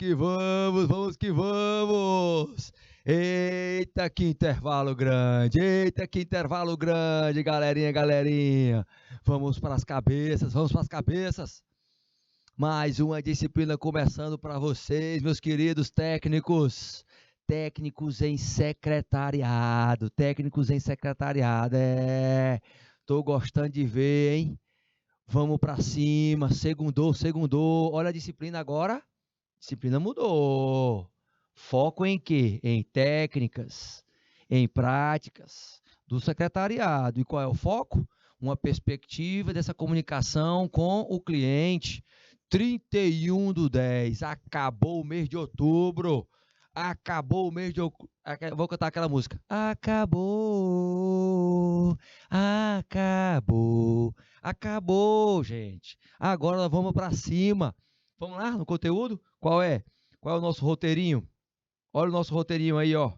que vamos, vamos que vamos! Eita, que intervalo grande, galerinha, galerinha! Vamos para as cabeças, vamos para as cabeças! Mais uma disciplina começando para vocês, meus queridos técnicos. Técnicos em secretariado, tô gostando de ver, hein? Vamos para cima, segundou. Olha a disciplina agora. Disciplina mudou. Foco em quê? Em técnicas, em práticas do secretariado. E qual é o foco? Uma perspectiva dessa comunicação com o cliente. 31/10, acabou o mês de outubro. Acabou o mês de outubro. Vou cantar aquela música. Acabou, gente. Agora nós vamos para cima. Vamos lá no conteúdo? Qual é? Qual é o nosso roteirinho? Olha o nosso roteirinho aí, ó.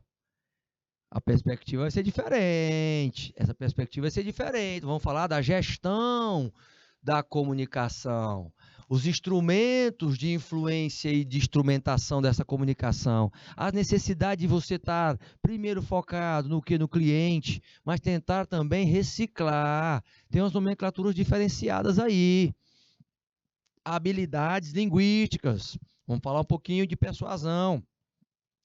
A perspectiva vai ser diferente. Essa perspectiva vai ser diferente. Vamos falar da gestão da comunicação. Os instrumentos de influência e de instrumentação dessa comunicação. A necessidade de você estar primeiro focado no que? No cliente, mas tentar também reciclar. Tem umas nomenclaturas diferenciadas aí. Habilidades linguísticas. Vamos falar um pouquinho de persuasão.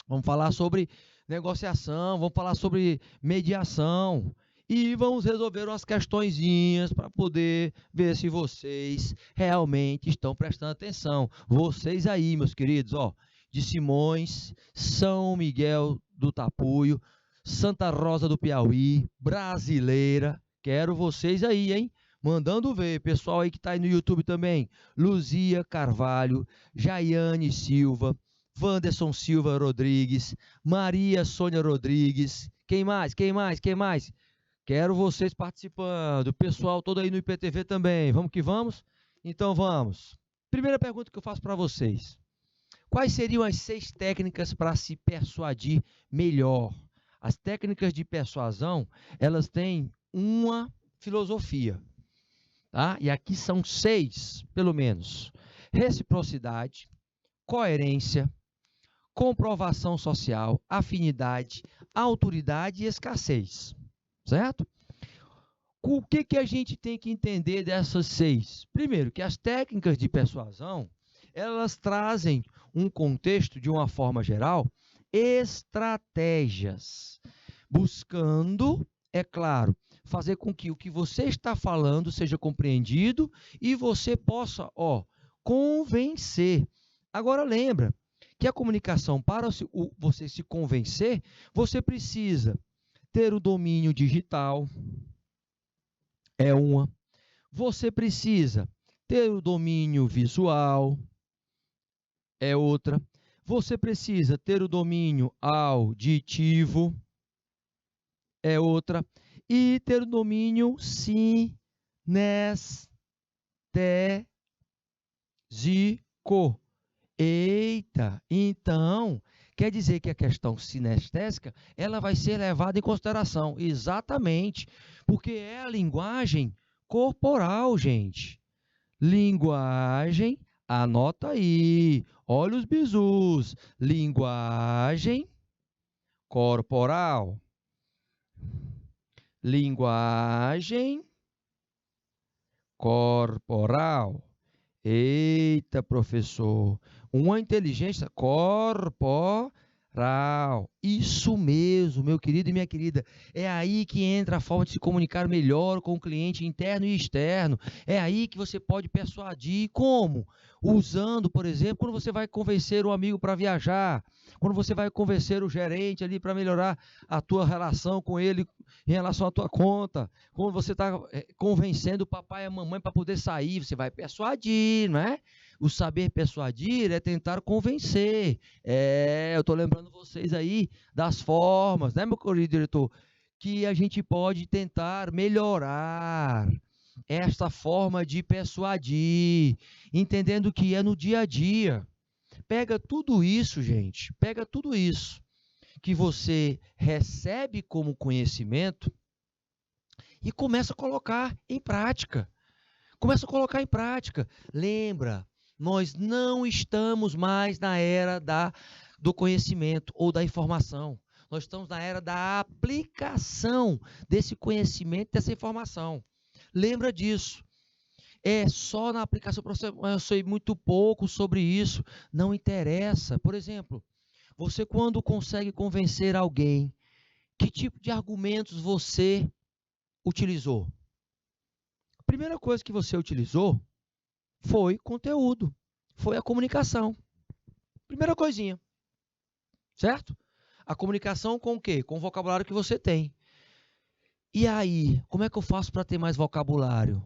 Vamos falar sobre negociação, vamos falar sobre mediação. E vamos resolver umas questõezinhas para poder ver se vocês realmente estão prestando atenção. Vocês aí, meus queridos, ó, de Simões, São Miguel do Tapuio, Santa Rosa do Piauí, Brasileira. Quero vocês aí, hein? Mandando ver. Pessoal aí que está aí no YouTube também. Luzia Carvalho, Jaiane Silva, Wanderson Silva Rodrigues, Maria Sônia Rodrigues. Quem mais? Quero vocês participando. Pessoal todo aí no IPTV também. Vamos que vamos? Então vamos. Primeira pergunta que eu faço para vocês. Quais seriam as 6 técnicas para se persuadir melhor? As técnicas de persuasão, elas têm uma filosofia. Tá? E aqui são 6, pelo menos. Reciprocidade, coerência, comprovação social, afinidade, autoridade e escassez. Certo? O que a gente tem que entender dessas 6? Primeiro, que as técnicas de persuasão, elas trazem um contexto, de uma forma geral, estratégias, buscando, é claro, fazer com que o que você está falando seja compreendido e você possa, convencer. Agora lembra que a comunicação, para você se convencer, você precisa ter o domínio digital, é uma. Você precisa ter o domínio visual, é outra. Você precisa ter o domínio auditivo, é outra. E ter o domínio sinestésico. Eita, então, quer dizer que a questão sinestésica, ela vai ser levada em consideração, exatamente, porque é a linguagem corporal, gente. Linguagem, anota aí, olha os bizus, linguagem corporal. Linguagem corporal. Eita, professor, uma inteligência corporal. Isso mesmo, meu querido e minha querida. É aí que entra a forma de se comunicar melhor com o cliente interno e externo. É aí que você pode persuadir. Como? Usando, por exemplo, quando você vai convencer um amigo para viajar, quando você vai convencer o gerente ali para melhorar a tua relação com ele em relação à tua conta, quando você está convencendo o papai e a mamãe para poder sair, você vai persuadir, não é? O saber persuadir é tentar convencer. Eu estou lembrando vocês aí das formas, né, meu querido diretor, que a gente pode tentar melhorar esta forma de persuadir, entendendo que é no dia a dia. Pega tudo isso, gente, pega tudo isso que você recebe como conhecimento e começa a colocar em prática. Lembra Nós não estamos mais na era do conhecimento ou da informação. Nós estamos na era da aplicação desse conhecimento, dessa informação. Lembra disso. É só na aplicação, eu sei muito pouco sobre isso. Não interessa. Por exemplo, você quando consegue convencer alguém, que tipo de argumentos você utilizou? A primeira coisa que você utilizou foi conteúdo, foi a comunicação. Primeira coisinha, certo? A comunicação com o quê? Com o vocabulário que você tem. E aí, como é que eu faço para ter mais vocabulário?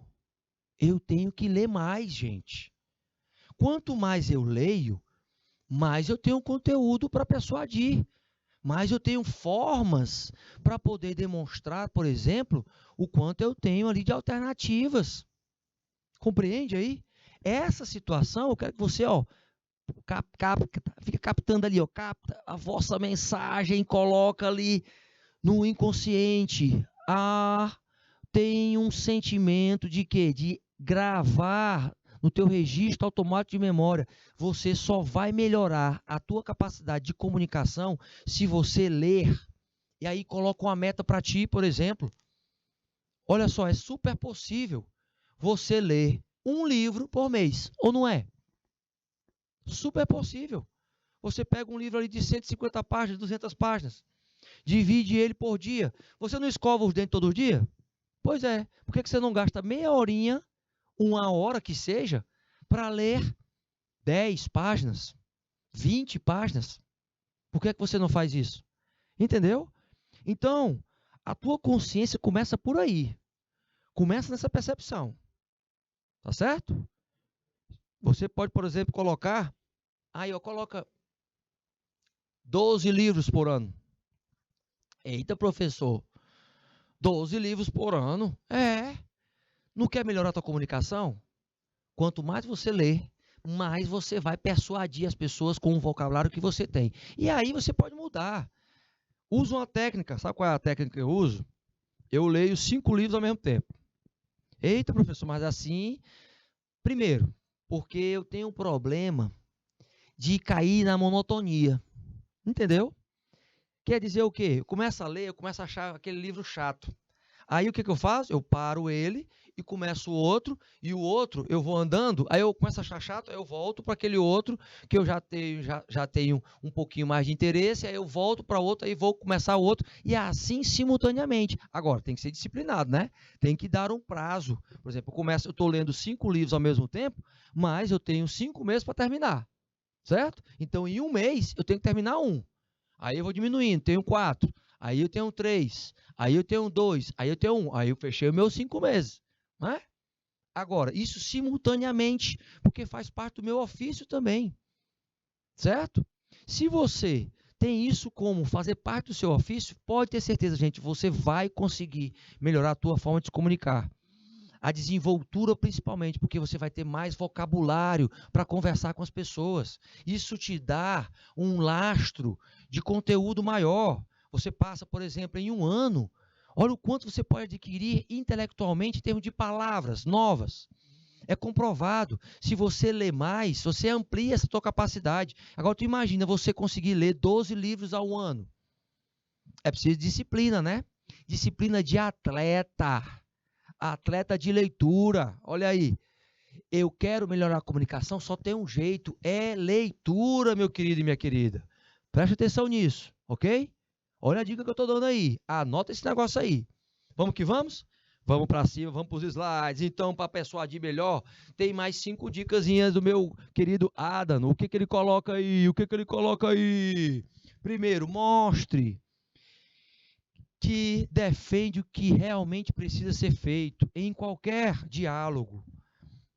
Eu tenho que ler mais, gente. Quanto mais eu leio, mais eu tenho conteúdo para persuadir. Mais eu tenho formas para poder demonstrar, por exemplo, o quanto eu tenho ali de alternativas. Compreende aí? Essa situação, eu quero que você, fica captando ali, capta a vossa mensagem, coloca ali no inconsciente. Tem um sentimento de quê? De gravar no teu registro automático de memória. Você só vai melhorar a tua capacidade de comunicação se você ler. E aí coloca uma meta para ti, por exemplo. Olha só, é super possível você ler um livro por mês, ou não é? Super possível. Você pega um livro ali de 150 páginas, 200 páginas, divide ele por dia. Você não escova os dentes todo dia? Pois é. Por que você não gasta meia horinha, uma hora que seja, para ler 10 páginas, 20 páginas? Por que você não faz isso? Entendeu? Então, a tua consciência começa por aí. Começa nessa percepção. Tá certo? Você pode, por exemplo, colocar... coloca 12 livros por ano. Eita, professor. 12 livros por ano? Não quer melhorar a tua comunicação? Quanto mais você lê, mais você vai persuadir as pessoas com o vocabulário que você tem. E aí você pode mudar. Usa uma técnica. Sabe qual é a técnica que eu uso? Eu leio 5 livros ao mesmo tempo. Eita, professor, mas assim... Primeiro, porque eu tenho um problema de cair na monotonia. Entendeu? Quer dizer o quê? Eu começo a ler, eu começo a achar aquele livro chato. Aí o que eu faço? Eu paro ele e começo o outro, e o outro eu vou andando, aí eu começo a achar chato, aí eu volto para aquele outro que eu já tenho um pouquinho mais de interesse, aí eu volto para outro, aí vou começar o outro, e assim simultaneamente. Agora, tem que ser disciplinado, né? Tem que dar um prazo. Por exemplo, eu estou lendo 5 livros ao mesmo tempo, mas eu tenho 5 meses para terminar, certo? Então, em um mês, eu tenho que terminar um. Aí eu vou diminuindo, tenho 4, aí eu tenho 3, aí eu tenho 2, aí eu tenho 1, aí eu fechei os meus 5 meses. Não é? Agora, isso simultaneamente, porque faz parte do meu ofício também, certo? Se você tem isso como fazer parte do seu ofício, pode ter certeza, gente, você vai conseguir melhorar a tua forma de se comunicar. A desenvoltura principalmente, porque você vai ter mais vocabulário para conversar com as pessoas. Isso te dá um lastro de conteúdo maior. Você passa, por exemplo, em um ano, olha o quanto você pode adquirir intelectualmente em termos de palavras novas. É comprovado. Se você lê mais, você amplia essa tua capacidade. Agora, tu imagina você conseguir ler 12 livros ao ano. É preciso disciplina, né? Disciplina de atleta. Atleta de leitura. Olha aí. Eu quero melhorar a comunicação, só tem um jeito. É leitura, meu querido e minha querida. Preste atenção nisso, ok? Olha a dica que eu estou dando aí. Anota esse negócio aí. Vamos que vamos? Vamos para cima, vamos para os slides. Então, para persuadir melhor, tem mais 5 dicasinhas do meu querido Adam. O que ele coloca aí? O que ele coloca aí? Primeiro, mostre que defende o que realmente precisa ser feito em qualquer diálogo.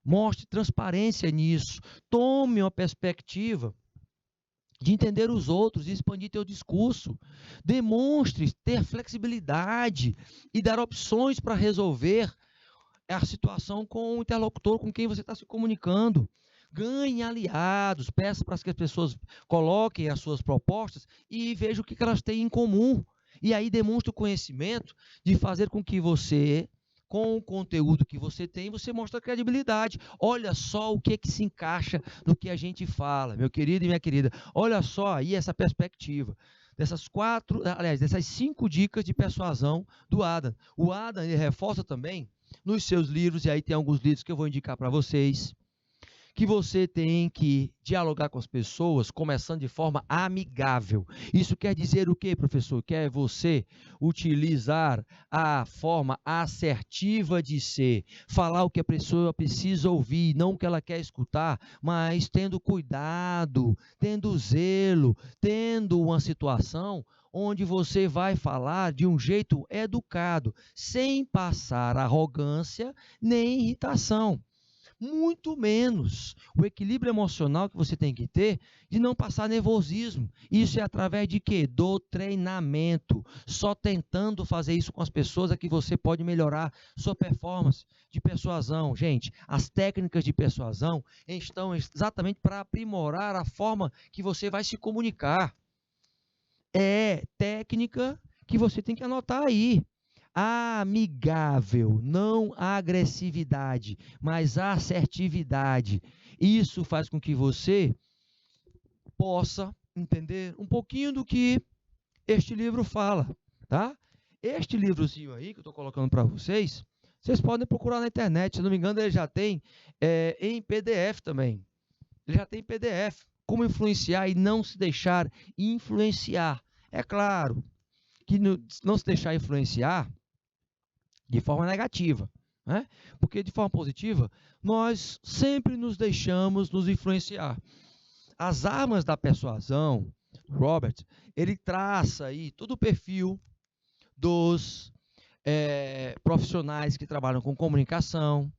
Mostre transparência nisso. Tome uma perspectiva de entender os outros e expandir teu discurso. Demonstre ter flexibilidade e dar opções para resolver a situação com o interlocutor com quem você está se comunicando. Ganhe aliados, peça para que as pessoas coloquem as suas propostas e veja o que elas têm em comum. E aí demonstre o conhecimento de fazer com que você com o conteúdo que você tem, você mostra credibilidade. Olha só o que é que se encaixa no que a gente fala, meu querido e minha querida. Olha só aí essa perspectiva. Dessas 5 dicas de persuasão do Adam. O Adam, ele reforça também nos seus livros, e aí tem alguns livros que eu vou indicar para vocês, que você tem que dialogar com as pessoas, começando de forma amigável. Isso quer dizer o quê, professor? Quer você utilizar a forma assertiva de ser, falar o que a pessoa precisa ouvir, não o que ela quer escutar, mas tendo cuidado, tendo zelo, tendo uma situação onde você vai falar de um jeito educado, sem passar arrogância nem irritação. Muito menos o equilíbrio emocional que você tem que ter de não passar nervosismo. Isso é através de quê? Do treinamento. Só tentando fazer isso com as pessoas é que você pode melhorar sua performance de persuasão. Gente, as técnicas de persuasão estão exatamente para aprimorar a forma que você vai se comunicar. É técnica que você tem que anotar aí. Amigável, não agressividade, mas assertividade. Isso faz com que você possa entender um pouquinho do que este livro fala, tá? Este livrozinho aí que eu estou colocando para vocês, vocês podem procurar na internet. Se não me engano, ele já tem em PDF também. Ele já tem PDF. Como influenciar e não se deixar influenciar. É claro que não se deixar influenciar de forma negativa, né? Porque de forma positiva, nós sempre nos deixamos nos influenciar. As armas da persuasão, Robert, ele traça aí todo o perfil dos profissionais que trabalham com comunicação.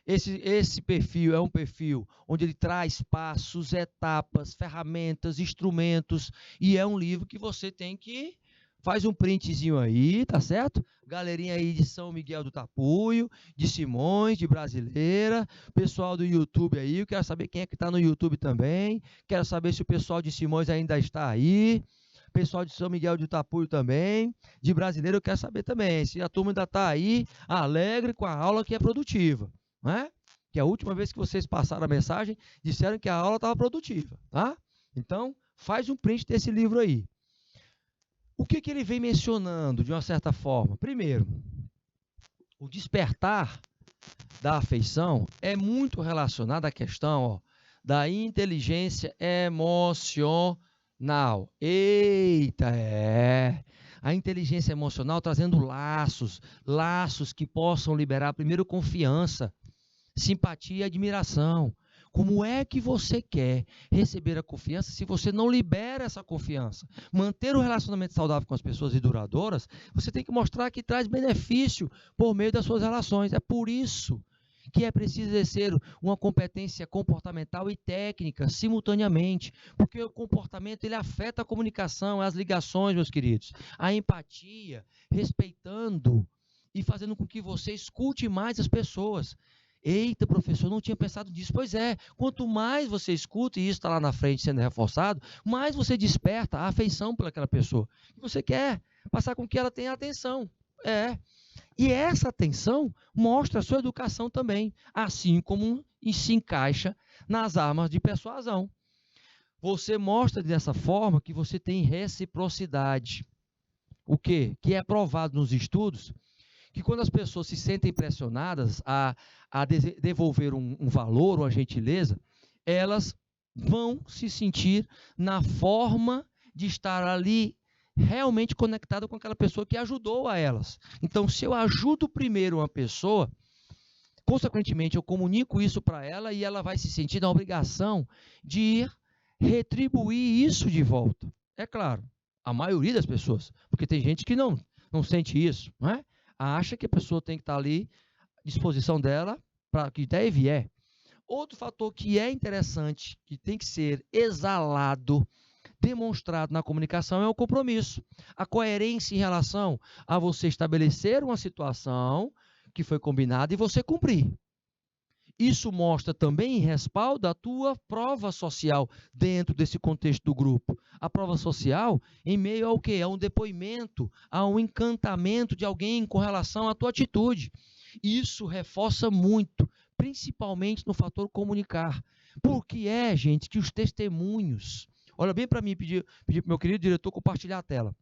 Esse perfil é um perfil onde ele traz passos, etapas, ferramentas, instrumentos, e é um livro que você tem que faz um printzinho aí, tá certo? Galerinha aí de São Miguel do Tapuio, de Simões, de Brasileira, pessoal do YouTube aí, eu quero saber quem é que está no YouTube também, quero saber se o pessoal de Simões ainda está aí, pessoal de São Miguel do Tapuio também, de Brasileira eu quero saber também, se a turma ainda está aí, alegre com a aula que é produtiva, né? Que a última vez que vocês passaram a mensagem, disseram que a aula estava produtiva, tá? Então, faz um print desse livro aí. O que ele vem mencionando, de uma certa forma? Primeiro, o despertar da afeição é muito relacionado à questão da inteligência emocional. Eita, a inteligência emocional trazendo laços que possam liberar, primeiro, confiança, simpatia e admiração. Como é que você quer receber a confiança se você não libera essa confiança? Manter o relacionamento saudável com as pessoas e duradouras, você tem que mostrar que traz benefício por meio das suas relações. É por isso que é preciso exercer uma competência comportamental e técnica simultaneamente, porque o comportamento ele afeta a comunicação, as ligações, meus queridos, a empatia, respeitando e fazendo com que você escute mais as pessoas. Eita, professor, não tinha pensado nisso. Pois é, quanto mais você escuta, e isso está lá na frente sendo reforçado, mais você desperta a afeição pelaquela pessoa. E você quer passar com que ela tenha atenção. E essa atenção mostra a sua educação também, assim como se encaixa nas armas de persuasão. Você mostra dessa forma que você tem reciprocidade. O quê? Que é provado nos estudos que quando as pessoas se sentem pressionadas a devolver um valor, uma gentileza, elas vão se sentir na forma de estar ali realmente conectada com aquela pessoa que ajudou a elas. Então, se eu ajudo primeiro uma pessoa, consequentemente eu comunico isso para ela e ela vai se sentir na obrigação de retribuir isso de volta. É claro, a maioria das pessoas, porque tem gente que não sente isso, não é? Acha que a pessoa tem que estar ali à disposição dela para que der e vier. Outro fator que é interessante, que tem que ser exalado, demonstrado na comunicação, é o compromisso. A coerência em relação a você estabelecer uma situação que foi combinada e você cumprir. Isso mostra também respaldo a tua prova social dentro desse contexto do grupo. A prova social em meio ao quê? A um depoimento, a um encantamento de alguém com relação à tua atitude. Isso reforça muito, principalmente no fator comunicar. Porque gente, que os testemunhos... Olha bem para mim, pedir para o meu querido diretor compartilhar a tela.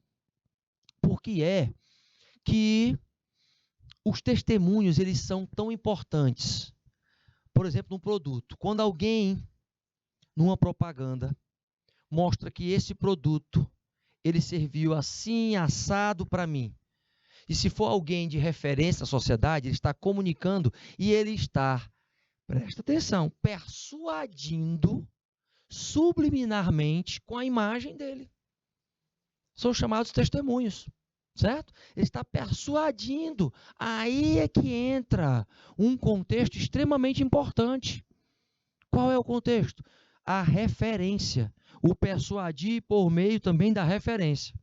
Porque que os testemunhos, eles são tão importantes. Por exemplo, num produto. Quando alguém, numa propaganda, mostra que esse produto, ele serviu assim, assado para mim. E se for alguém de referência à sociedade, ele está comunicando e ele está, presta atenção, persuadindo subliminarmente com a imagem dele. São chamados testemunhos, certo? Ele está persuadindo. Aí é que entra um contexto extremamente importante. Qual é o contexto? A referência. O persuadir por meio também da referência.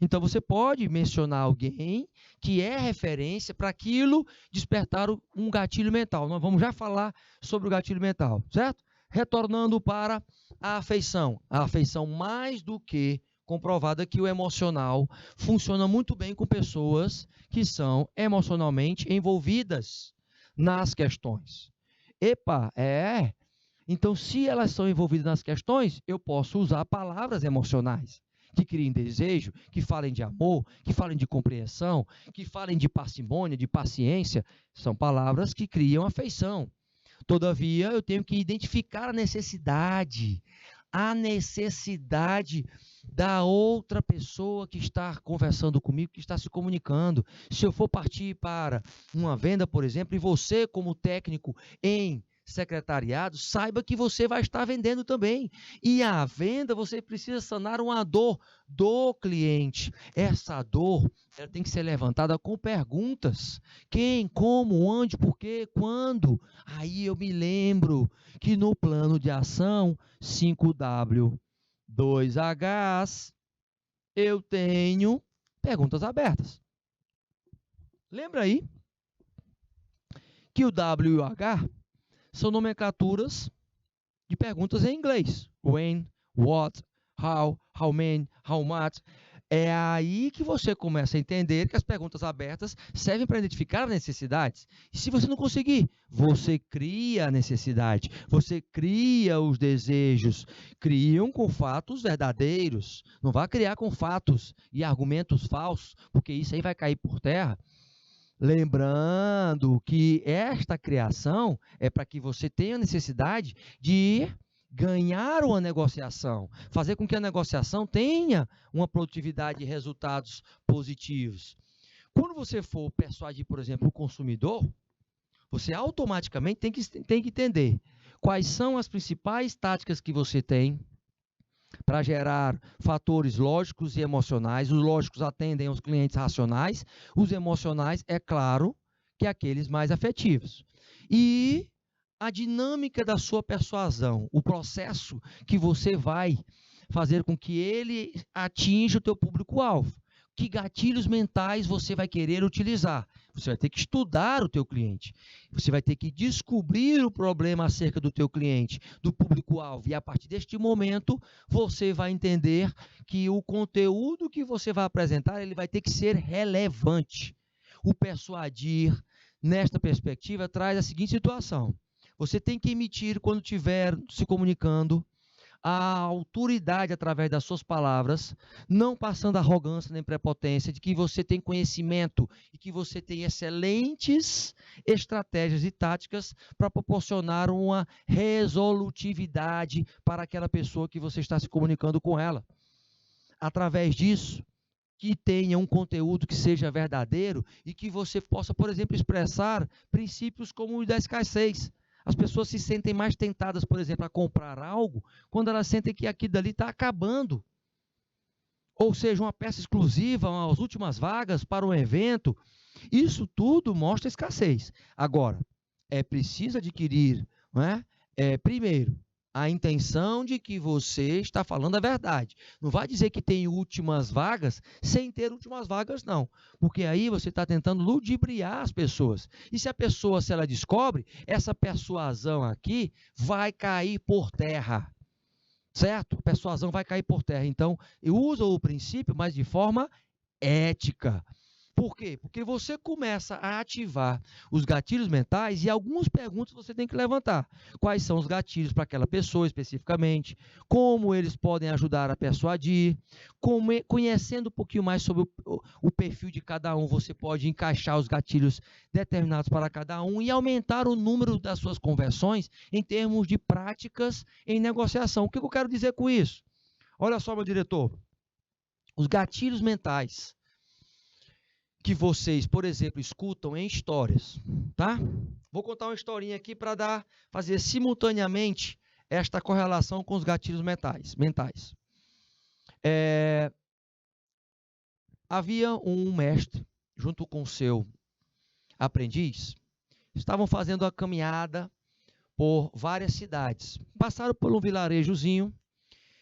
Então, você pode mencionar alguém que é referência para aquilo despertar um gatilho mental. Nós vamos já falar sobre o gatilho mental, certo? Retornando para a afeição. A afeição, mais do que comprovada, que o emocional funciona muito bem com pessoas que são emocionalmente envolvidas nas questões. Então, se elas são envolvidas nas questões, eu posso usar palavras emocionais que criem desejo, que falem de amor, que falem de compreensão, que falem de parcimônia, de paciência. São palavras que criam afeição. Todavia, eu tenho que identificar a necessidade da outra pessoa que está conversando comigo, que está se comunicando. Se eu for partir para uma venda, por exemplo, e você, como técnico em secretariado, saiba que você vai estar vendendo também. E a venda, você precisa sanar uma dor do cliente. Essa dor, ela tem que ser levantada com perguntas. Quem, como, onde, por quê, quando? Aí eu me lembro que no plano de ação 5W, 2Hs, eu tenho perguntas abertas. Lembra aí que o W e o H são nomenclaturas de perguntas em inglês. When, what, how many, how much. É aí que você começa a entender que as perguntas abertas servem para identificar as necessidades. E se você não conseguir, você cria a necessidade, você cria os desejos. Criam com fatos verdadeiros. Não vá criar com fatos e argumentos falsos, porque isso aí vai cair por terra. Lembrando que esta criação é para que você tenha necessidade de ganhar uma negociação, fazer com que a negociação tenha uma produtividade e resultados positivos. Quando você for persuadir, por exemplo, o consumidor, você automaticamente tem que entender quais são as principais táticas que você tem para gerar fatores lógicos e emocionais. Os lógicos atendem aos clientes racionais, os emocionais, é claro, que aqueles mais afetivos. E a dinâmica da sua persuasão, o processo que você vai fazer com que ele atinja o teu público-alvo. Que gatilhos mentais você vai querer utilizar? Você vai ter que estudar o teu cliente. Você vai ter que descobrir o problema acerca do teu cliente, do público-alvo. E a partir deste momento, você vai entender que o conteúdo que você vai apresentar, ele vai ter que ser relevante. O persuadir, nesta perspectiva, traz a seguinte situação. Você tem que emitir, quando estiver se comunicando, a autoridade através das suas palavras, não passando arrogância nem prepotência, de que você tem conhecimento e que você tem excelentes estratégias e táticas para proporcionar uma resolutividade para aquela pessoa que você está se comunicando com ela. Através disso, que tenha um conteúdo que seja verdadeiro e que você possa, por exemplo, expressar princípios como o da escassez. As pessoas se sentem mais tentadas, por exemplo, a comprar algo quando elas sentem que aquilo dali está acabando. Ou seja, uma peça exclusiva, as últimas vagas para um evento. Isso tudo mostra escassez. Agora, é preciso adquirir, não é? Primeiro, a intenção de que você está falando a verdade. Não vai dizer que tem últimas vagas sem ter últimas vagas, não. Porque aí você está tentando ludibriar as pessoas. E se a pessoa, se ela descobre, essa persuasão aqui vai cair por terra. Certo? A persuasão vai cair por terra. Então, usa o princípio, mas de forma ética. Por quê? Porque você começa a ativar os gatilhos mentais e algumas perguntas você tem que levantar. Quais são os gatilhos para aquela pessoa especificamente? Como eles podem ajudar a persuadir? Conhecendo um pouquinho mais sobre o perfil de cada um, você pode encaixar os gatilhos determinados para cada um e aumentar o número das suas conversões em termos de práticas em negociação. O que eu quero dizer com isso? Olha só, meu diretor. Os gatilhos mentais que vocês, por exemplo, escutam em histórias, tá? Vou contar uma historinha aqui para fazer simultaneamente esta correlação com os gatilhos mentais. Havia um mestre, junto com o seu aprendiz, estavam fazendo a caminhada por várias cidades. Passaram por um vilarejozinho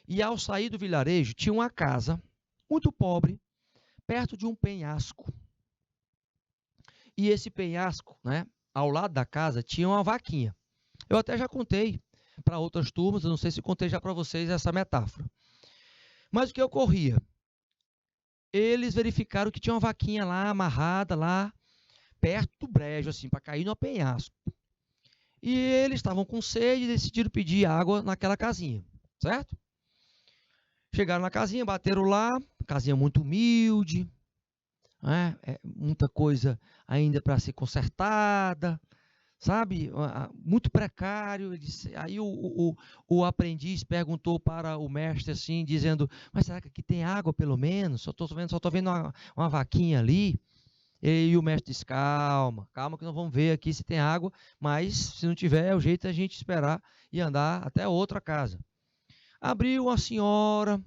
e, ao sair do vilarejo, tinha uma casa muito pobre, perto de um penhasco. E esse penhasco, né, ao lado da casa, tinha uma vaquinha. Eu até já contei para outras turmas, eu não sei se contei já para vocês essa metáfora. Mas o que ocorria? Eles verificaram que tinha uma vaquinha lá, amarrada lá, perto do brejo, assim, para cair no penhasco. E eles estavam com sede e decidiram pedir água naquela casinha, certo? Chegaram na casinha, bateram lá, casinha muito humilde, muita coisa ainda para ser consertada, sabe? Muito precário. Aí o aprendiz perguntou para o mestre assim, dizendo: mas será que aqui tem água pelo menos? Só estou vendo uma vaquinha ali. E o mestre disse: calma que nós vamos ver aqui se tem água, mas se não tiver, é o jeito da gente esperar e andar até outra casa. Abriu uma senhora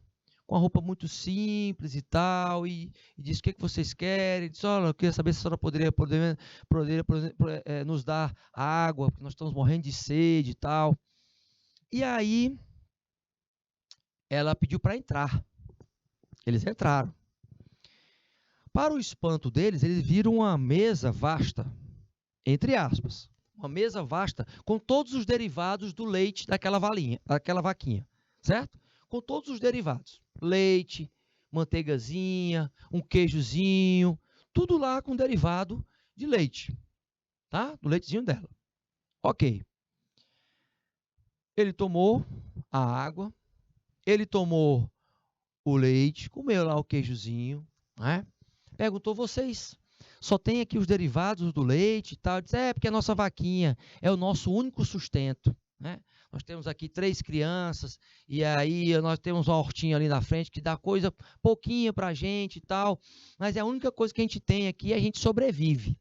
com uma roupa muito simples e tal, e disse: o que vocês querem? Disse: olha, eu queria saber se a senhora poderia nos dar água, porque nós estamos morrendo de sede e tal. E aí, ela pediu para entrar. Eles entraram. Para o espanto deles, eles viram uma mesa vasta, entre aspas, uma mesa vasta com todos os derivados do leite daquela vaquinha, certo? Com todos os derivados. Leite, manteigazinha, um queijozinho, tudo lá com derivado de leite, tá? Do leitezinho dela. Ok. Ele tomou a água, ele tomou o leite, comeu lá o queijozinho, né? Perguntou: vocês só tem aqui os derivados do leite e tal? Disse: porque a nossa vaquinha é o nosso único sustento, né? Nós temos aqui 3 crianças, e aí nós temos uma hortinha ali na frente que dá coisa pouquinha para a gente e tal, mas é a única coisa que a gente tem aqui, a gente sobrevive.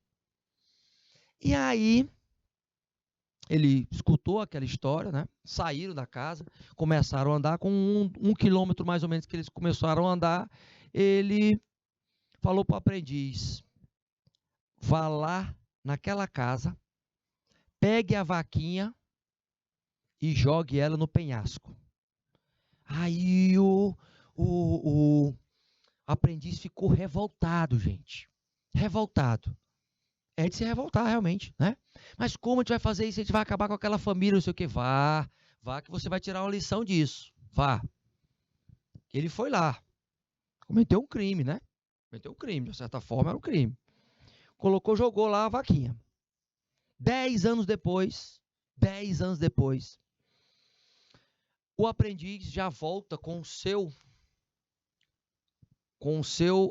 E aí, ele escutou aquela história, né? Saíram da casa, começaram a andar, com um quilômetro mais ou menos que eles começaram a andar, ele falou para o aprendiz: vá lá naquela casa, pegue a vaquinha e jogue ela no penhasco. Aí o aprendiz ficou revoltado, gente. Revoltado. É de se revoltar, realmente, né? Mas como a gente vai fazer isso? A gente vai acabar com aquela família, não sei o quê. Vá que você vai tirar uma lição disso. Vá. Ele foi lá. Cometeu um crime, né? Cometeu um crime, de certa forma era um crime. Jogou lá a vaquinha. 10 anos depois, o aprendiz já volta com o seu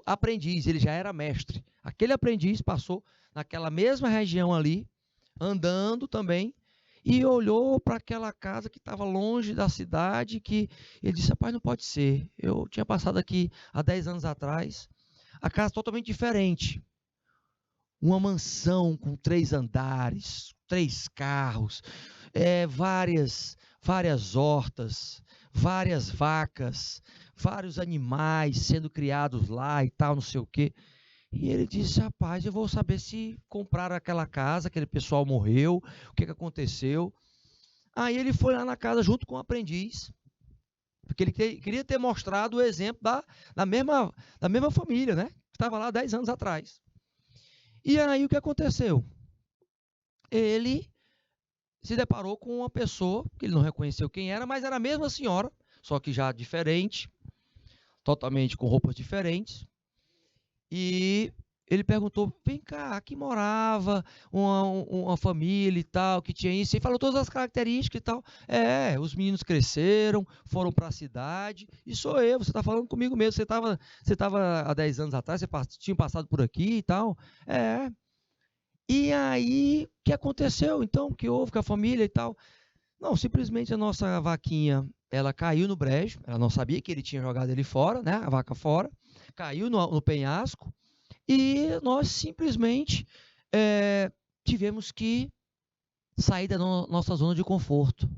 aprendiz, ele já era mestre. Aquele aprendiz passou naquela mesma região ali, andando também, e olhou para aquela casa que estava longe da cidade, que ele disse: rapaz, não pode ser. Eu tinha passado aqui há 10 anos atrás, a casa totalmente diferente. Uma mansão com 3 andares, 3 carros, várias hortas, várias vacas, vários animais sendo criados lá e tal, não sei o quê. E ele disse: rapaz, eu vou saber se compraram aquela casa, aquele pessoal morreu, o que aconteceu. Aí ele foi lá na casa junto com o aprendiz, porque ele queria ter mostrado o exemplo da mesma família, né? Que estava lá 10 anos atrás. E aí o que aconteceu? Ele se deparou com uma pessoa que ele não reconheceu quem era, mas era a mesma senhora, só que já diferente, totalmente com roupas diferentes. E ele perguntou, vem cá, aqui morava uma família e tal, que tinha isso, e falou todas as características e tal. Os meninos cresceram, foram para a cidade, e sou eu, você está falando comigo mesmo, você estava há 10 anos atrás, você tinha passado por aqui e tal. E aí, o que aconteceu então? O que houve com a família e tal? Não, simplesmente a nossa vaquinha, ela caiu no brejo, ela não sabia que ele tinha jogado ele fora, né, a vaca fora, caiu no penhasco, e nós simplesmente tivemos que sair da nossa zona de conforto,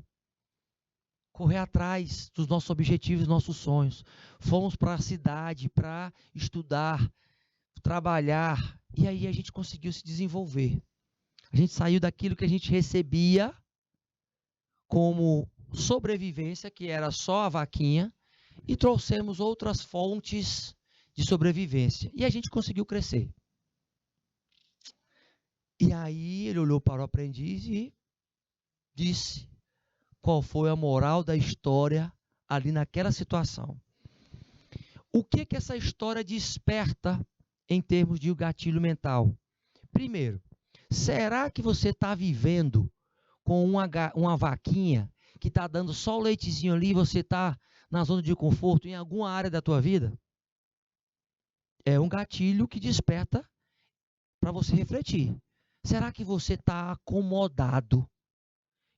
correr atrás dos nossos objetivos, dos nossos sonhos. Fomos para a cidade para estudar, trabalhar, e aí a gente conseguiu se desenvolver. A gente saiu daquilo que a gente recebia como sobrevivência, que era só a vaquinha, e trouxemos outras fontes de sobrevivência. E a gente conseguiu crescer. E aí ele olhou para o aprendiz e disse qual foi a moral da história ali naquela situação. O que essa história desperta em termos de gatilho mental? Primeiro, será que você está vivendo com uma vaquinha que está dando só o leitezinho ali e você está na zona de conforto em alguma área da tua vida? É um gatilho que desperta para você refletir. Será que você está acomodado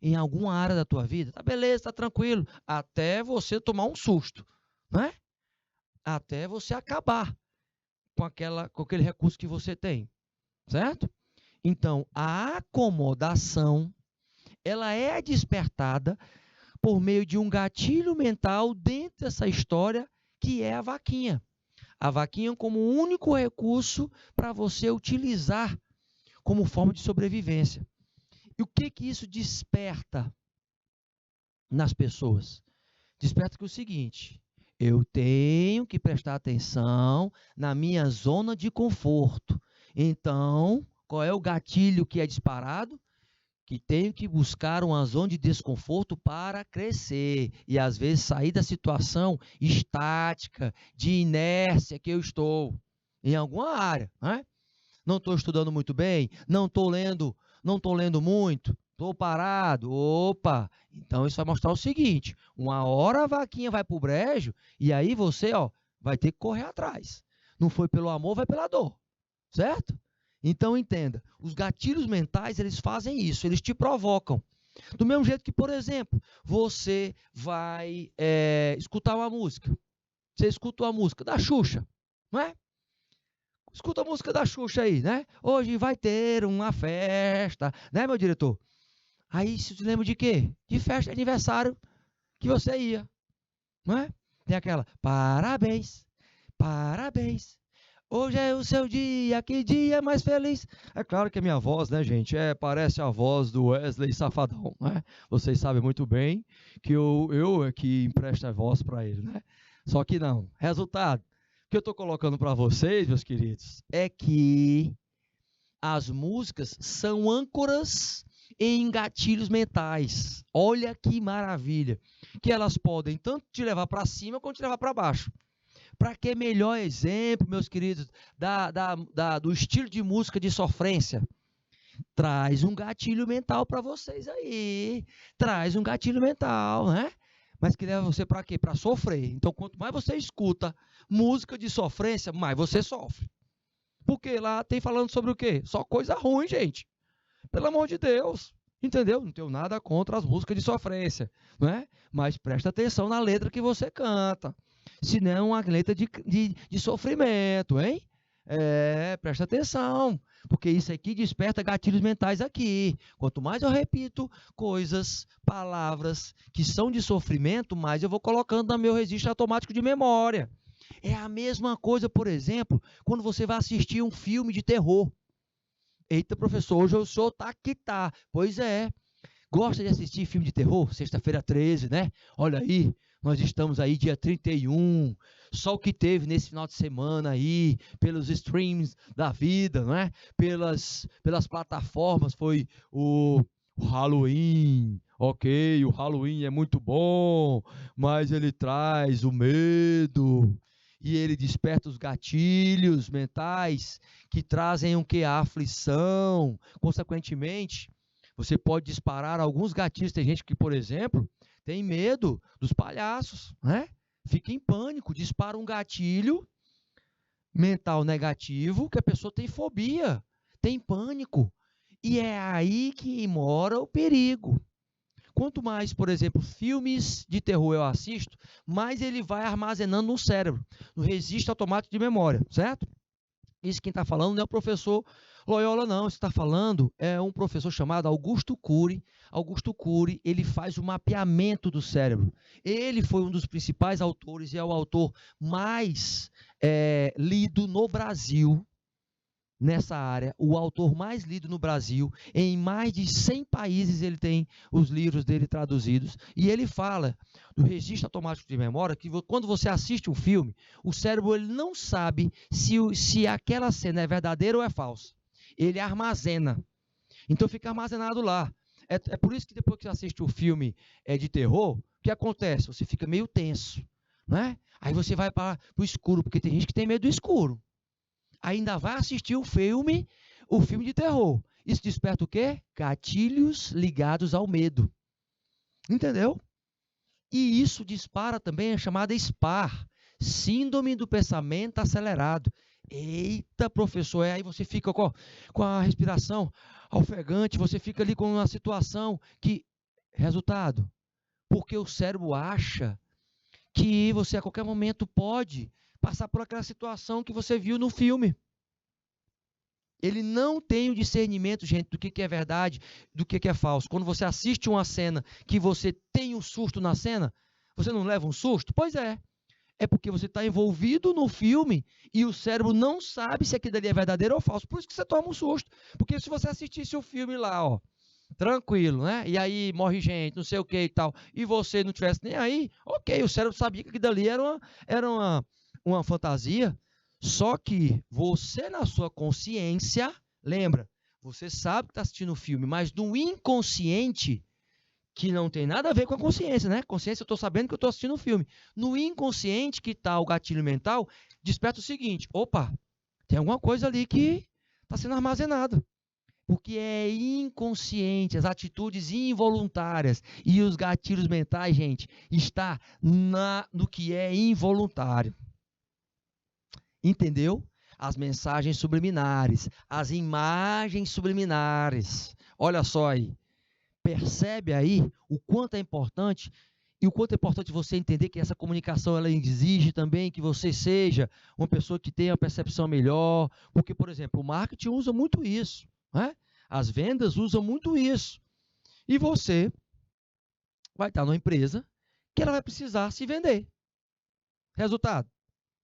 em alguma área da tua vida? Tá beleza, tá tranquilo, até você tomar um susto, né? Até você acabar com aquele recurso que você tem, certo? Então, a acomodação, ela é despertada por meio de um gatilho mental dentro dessa história, que é a vaquinha. A vaquinha como o único recurso para você utilizar como forma de sobrevivência. E o que isso desperta nas pessoas? Desperta que é o seguinte: eu tenho que prestar atenção na minha zona de conforto. Então, qual é o gatilho que é disparado? Que tenho que buscar uma zona de desconforto para crescer e às vezes sair da situação estática, de inércia que eu estou em alguma área, né? Não estou estudando muito bem, não estou lendo muito, estou parado. Opa! Então isso vai mostrar o seguinte: uma hora a vaquinha vai para o brejo e aí você, vai ter que correr atrás. Não foi pelo amor, vai pela dor, certo? Então entenda, os gatilhos mentais, eles fazem isso, eles te provocam. Do mesmo jeito que, por exemplo, você vai escutar uma música. Você escuta uma música da Xuxa, não é? Escuta a música da Xuxa aí, né? Hoje vai ter uma festa, né, meu diretor? Aí você se lembra de quê? De festa de aniversário que você ia, não é? Tem aquela, parabéns, parabéns. Hoje é o seu dia, que dia mais feliz. É claro que a minha voz, né, gente, parece a voz do Wesley Safadão, né? Vocês sabem muito bem que eu é que empresto a voz para ele, né? Só que não. Resultado, o que eu estou colocando para vocês, meus queridos, é que as músicas são âncoras em gatilhos mentais. Olha que maravilha. Que elas podem tanto te levar para cima quanto te levar para baixo. Para que melhor exemplo, meus queridos, do estilo de música de sofrência? Traz um gatilho mental para vocês aí. Traz um gatilho mental, né? Mas que leva você para quê? Para sofrer. Então, quanto mais você escuta música de sofrência, mais você sofre. Porque lá tem falando sobre o quê? Só coisa ruim, gente. Pelo amor de Deus. Entendeu? Não tenho nada contra as músicas de sofrência, não é? Mas presta atenção na letra que você canta. Se não é uma letra de sofrimento, hein? Presta atenção, porque isso aqui desperta gatilhos mentais aqui. Quanto mais eu repito coisas, palavras que são de sofrimento, mais eu vou colocando no meu registro automático de memória. É a mesma coisa, por exemplo, quando você vai assistir um filme de terror. Eita, professor, hoje o senhor tá que tá. Pois é. Gosta de assistir filme de terror? Sexta-feira 13, né? Olha aí, nós estamos aí dia 31. Só o que teve nesse final de semana aí, pelos streams da vida, né? Pelas plataformas, foi o Halloween. Ok, o Halloween é muito bom, mas ele traz o medo. e ele desperta os gatilhos mentais que trazem o que? A aflição. Consequentemente, você pode disparar alguns gatilhos. Tem gente que, por exemplo, tem medo dos palhaços, né? Fica em pânico, dispara um gatilho mental negativo que a pessoa tem fobia, tem pânico. E é aí que mora o perigo. Quanto mais, por exemplo, filmes de terror eu assisto, mais ele vai armazenando no cérebro, no registro automático de memória, certo? Isso quem está falando não é o professor Loyola, não. Isso está falando é um professor chamado Augusto Cury. Augusto Cury, ele faz o mapeamento do cérebro. Ele foi um dos principais autores e é o autor mais lido no Brasil, nessa área, o autor mais lido no Brasil. Em mais de 100 países ele tem os livros dele traduzidos, e ele fala do registro automático de memória, que quando você assiste um filme, o cérebro ele não sabe se aquela cena é verdadeira ou é falsa. Ele armazena. Então fica armazenado lá. É por isso que depois que você assiste o filme de terror, o que acontece? Você fica meio tenso, né? Aí você vai para o escuro, porque tem gente que tem medo do escuro. Ainda vai assistir o filme de terror. Isso desperta o quê? Gatilhos ligados ao medo. Entendeu? E isso dispara também a chamada SPAR, Síndrome do Pensamento Acelerado. Eita, professor, aí você fica com a respiração ofegante, você fica ali com uma situação que... Resultado, porque o cérebro acha que você a qualquer momento pode passar por aquela situação que você viu no filme. Ele não tem o discernimento, gente, do que é verdade, do que é falso. Quando você assiste uma cena que você tem um susto na cena, você não leva um susto? Pois é. É porque você está envolvido no filme e o cérebro não sabe se aquilo ali é verdadeiro ou falso. Por isso que você toma um susto. Porque se você assistisse o filme lá, ó, tranquilo, né? E aí morre gente, não sei o que e tal, e você não tivesse nem aí, ok, o cérebro sabia que aquilo ali era uma fantasia. Só que você, na sua consciência, lembra, você sabe que está assistindo o filme, mas no inconsciente, que não tem nada a ver com a consciência, né? Consciência, eu estou sabendo que eu estou assistindo o filme. No inconsciente, que está o gatilho mental, desperta o seguinte: opa, tem alguma coisa ali que está sendo armazenado. Porque é inconsciente, as atitudes involuntárias e os gatilhos mentais, gente, está no que é involuntário. Entendeu? As mensagens subliminares, as imagens subliminares. Olha só aí. Percebe aí o quanto é importante e o quanto é importante você entender que essa comunicação ela exige também que você seja uma pessoa que tenha uma percepção melhor. Porque, por exemplo, o marketing usa muito isso, né? As vendas usam muito isso. E você vai estar numa empresa que ela vai precisar se vender. Resultado,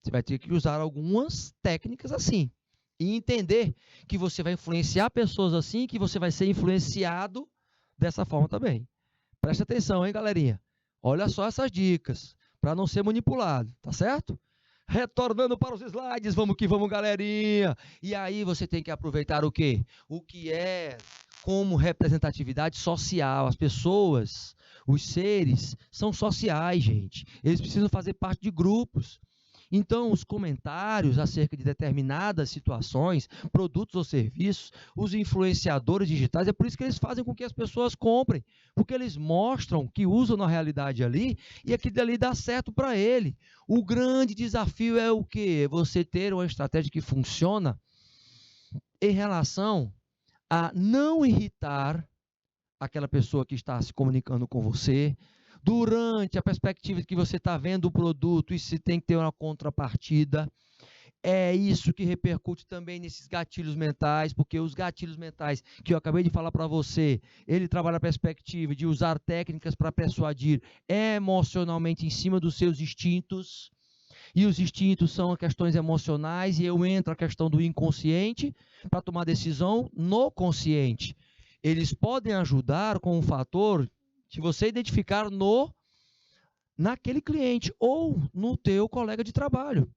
você vai ter que usar algumas técnicas assim. E entender que você vai influenciar pessoas assim, que você vai ser influenciado dessa forma também. Preste atenção, hein, galerinha? Olha só essas dicas, para não ser manipulado, tá certo? Retornando para os slides, vamos que vamos, galerinha. E aí você tem que aproveitar o quê? O que é como representatividade social. As pessoas, os seres, são sociais, gente. Eles precisam fazer parte de grupos. Então, os comentários acerca de determinadas situações, produtos ou serviços, os influenciadores digitais, é por isso que eles fazem com que as pessoas comprem, porque eles mostram que usam na realidade ali e aquilo ali dá certo para ele. O grande desafio é o quê? Você ter uma estratégia que funciona em relação a não irritar aquela pessoa que está se comunicando com você, durante a perspectiva de que você está vendo o produto e se tem que ter uma contrapartida. É isso que repercute também nesses gatilhos mentais, porque os gatilhos mentais que eu acabei de falar para você, ele trabalha a perspectiva de usar técnicas para persuadir emocionalmente em cima dos seus instintos, e os instintos são questões emocionais, e eu entro a questão do inconsciente para tomar decisão no consciente. Eles podem ajudar com um fator que você identificar naquele cliente ou no teu colega de trabalho.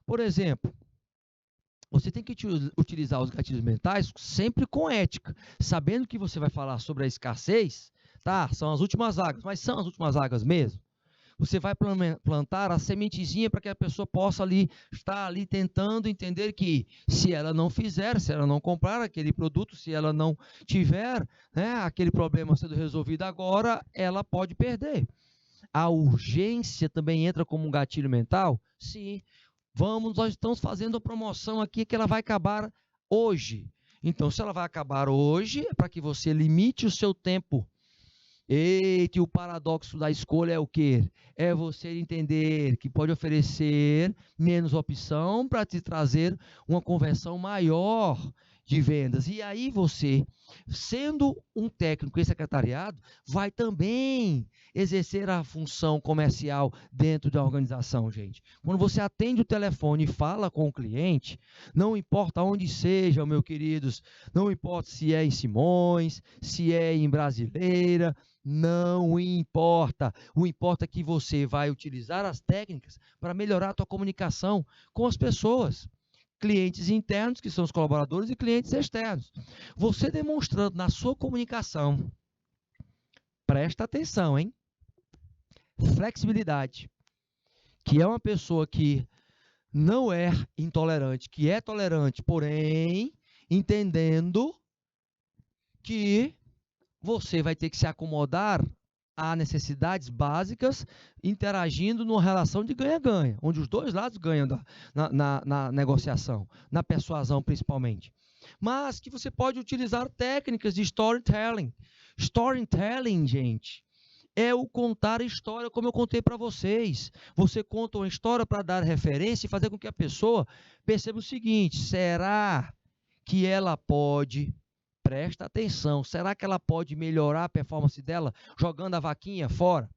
Por exemplo, você tem que utilizar os gatilhos mentais sempre com ética, sabendo que você vai falar sobre a escassez, tá? São as últimas vagas, mas são as últimas vagas mesmo? Você vai plantar a sementezinha para que a pessoa possa estar ali tentando entender que se ela não fizer, se ela não comprar aquele produto, se ela não tiver, né, aquele problema sendo resolvido agora, ela pode perder. A urgência também entra como um gatilho mental? Sim. Nós estamos fazendo a promoção aqui que ela vai acabar hoje. Então, se ela vai acabar hoje, é para que você limite o seu tempo. Eita, e o paradoxo da escolha é o quê? É você entender que pode oferecer menos opção para te trazer uma conversão maior de vendas. E aí você, sendo um técnico em secretariado, vai também exercer a função comercial dentro da organização, gente. Quando você atende o telefone e fala com o cliente, não importa onde seja, meus queridos, não importa se é em Simões, se é em Brasileira, não importa. O importa é que você vai utilizar as técnicas para melhorar a tua comunicação com as pessoas. Clientes internos, que são os colaboradores, e clientes externos. Você demonstrando na sua comunicação, presta atenção, hein? Flexibilidade, que é uma pessoa que não é intolerante, que é tolerante, porém, entendendo que você vai ter que se acomodar a necessidades básicas, interagindo numa relação de ganha-ganha, onde os dois lados ganham na negociação, na persuasão principalmente. Mas que você pode utilizar técnicas de storytelling. Storytelling, gente, é o contar a história como eu contei para vocês. Você conta uma história para dar referência e fazer com que a pessoa perceba o seguinte: será que ela pode... Presta atenção, será que ela pode melhorar a performance dela jogando a vaquinha fora?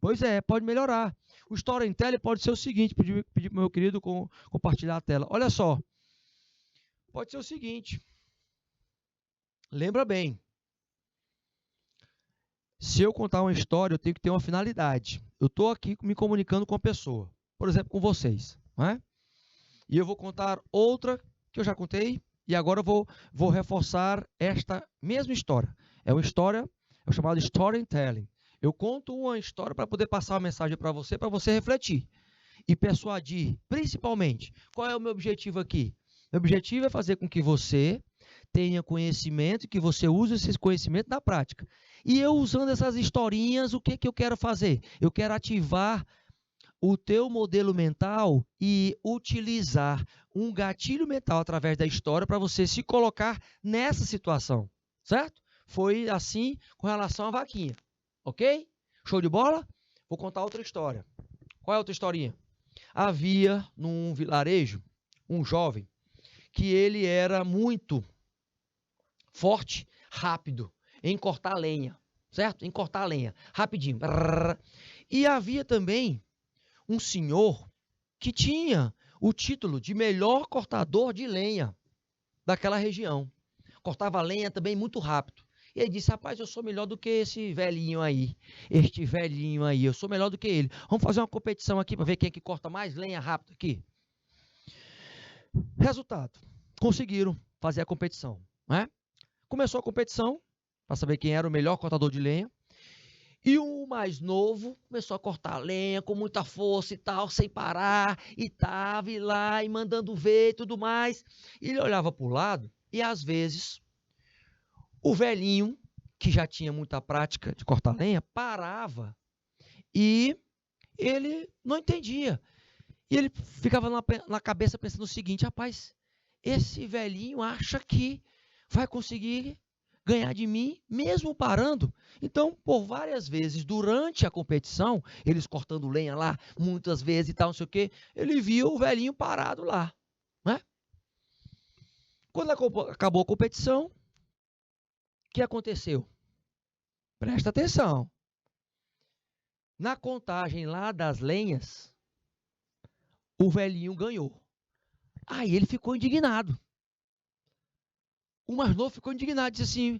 Pois é, pode melhorar. O storytelling pode ser o seguinte, pedir para o meu querido compartilhar a tela. Olha só, pode ser o seguinte, lembra bem, se eu contar uma história, eu tenho que ter uma finalidade. Eu estou aqui me comunicando com a pessoa, por exemplo, com vocês, não é? E eu vou contar outra que eu já contei, e agora eu vou reforçar esta mesma história. É uma história, é chamada storytelling. Eu conto uma história para poder passar uma mensagem para você refletir e persuadir, principalmente. Qual é o meu objetivo aqui? Meu objetivo é fazer com que você tenha conhecimento, que você use esse conhecimento na prática. E eu usando essas historinhas, o que eu quero fazer? Eu quero ativar o teu modelo mental e utilizar um gatilho mental através da história para você se colocar nessa situação, certo? Foi assim com relação à vaquinha, ok? Show de bola? Vou contar outra história. Qual é a outra historinha? Havia num vilarejo um jovem que ele era muito forte, rápido em cortar lenha, certo? Em cortar lenha, rapidinho. E havia também um senhor que tinha o título de melhor cortador de lenha daquela região. Cortava lenha também muito rápido. E ele disse: rapaz, eu sou melhor do que esse velhinho aí. Este velhinho aí, eu sou melhor do que ele. Vamos fazer uma competição aqui para ver quem é que corta mais lenha rápido aqui. Resultado: conseguiram fazer a competição, né? Começou a competição para saber quem era o melhor cortador de lenha. E o mais novo começou a cortar lenha com muita força e tal, sem parar, e estava lá e mandando ver e tudo mais. E ele olhava para o lado e, às vezes, o velhinho, que já tinha muita prática de cortar lenha, parava e ele não entendia. E ele ficava na cabeça pensando o seguinte: rapaz, esse velhinho acha que vai conseguir ganhar de mim, mesmo parando. Então, por várias vezes, durante a competição, eles cortando lenha lá, muitas vezes e tal, não sei o quê, ele viu o velhinho parado lá, né? Quando acabou a competição, o que aconteceu? Presta atenção. Na contagem lá das lenhas, o velhinho ganhou. Aí ele ficou indignado. O mais novo ficou indignado, disse assim: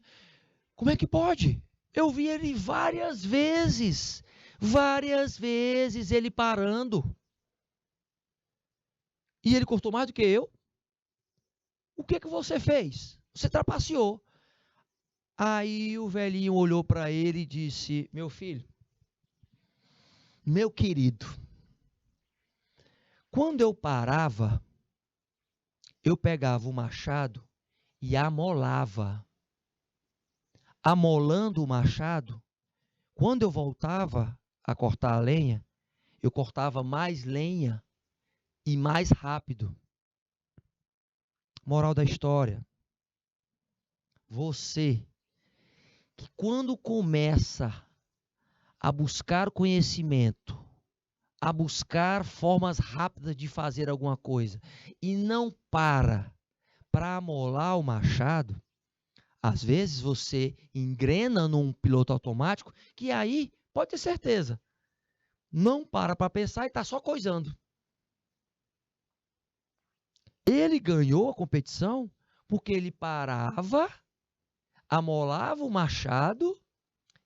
como é que pode? Eu vi ele várias vezes ele parando. E ele cortou mais do que eu. O que você fez? Você trapaceou. Aí o velhinho olhou para ele e disse: meu filho, Meu querido, quando eu parava, eu pegava o machado e amolava. Amolando o machado, quando eu voltava a cortar a lenha, eu cortava mais lenha e mais rápido. Moral da história: você que quando começa a buscar conhecimento, a buscar formas rápidas de fazer alguma coisa e não para amolar o machado, às vezes você engrena num piloto automático que aí, pode ter certeza, não para pensar e está só coisando. Ele ganhou a competição porque ele parava, amolava o machado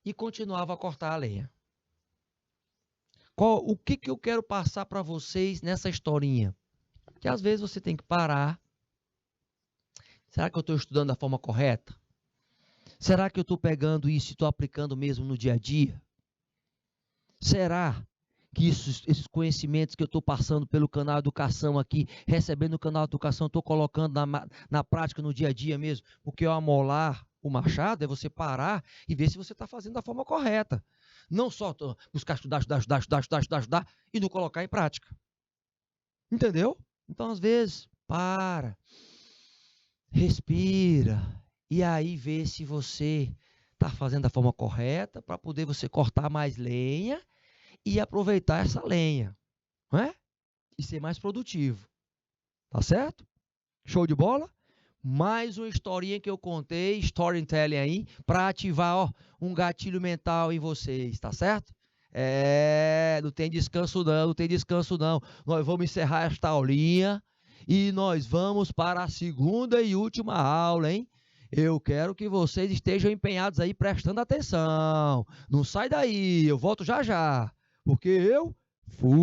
e continuava a cortar a lenha. O que eu quero passar para vocês nessa historinha? Que às vezes você tem que parar. Será que eu estou estudando da forma correta? Será que eu estou pegando isso e estou aplicando mesmo no dia a dia? Será que esses conhecimentos que eu estou passando pelo canal Educação aqui, recebendo no canal Educação, estou colocando na prática no dia a dia mesmo? Porque ao amolar o machado é você parar e ver se você está fazendo da forma correta. Não só buscar estudar e não colocar em prática. Entendeu? Então, às vezes, para, respira e aí vê se você está fazendo da forma correta para poder você cortar mais lenha e aproveitar essa lenha, não é? E ser mais produtivo. Tá certo? Show de bola? Mais uma historinha que eu contei, storytelling aí, para ativar um gatilho mental em vocês, tá certo? Não tem descanso não, não tem descanso não. Nós vamos encerrar esta aulinha e nós vamos para a segunda e última aula, hein? Eu quero que vocês estejam empenhados aí, prestando atenção. Não sai daí, eu volto já já, porque eu fui!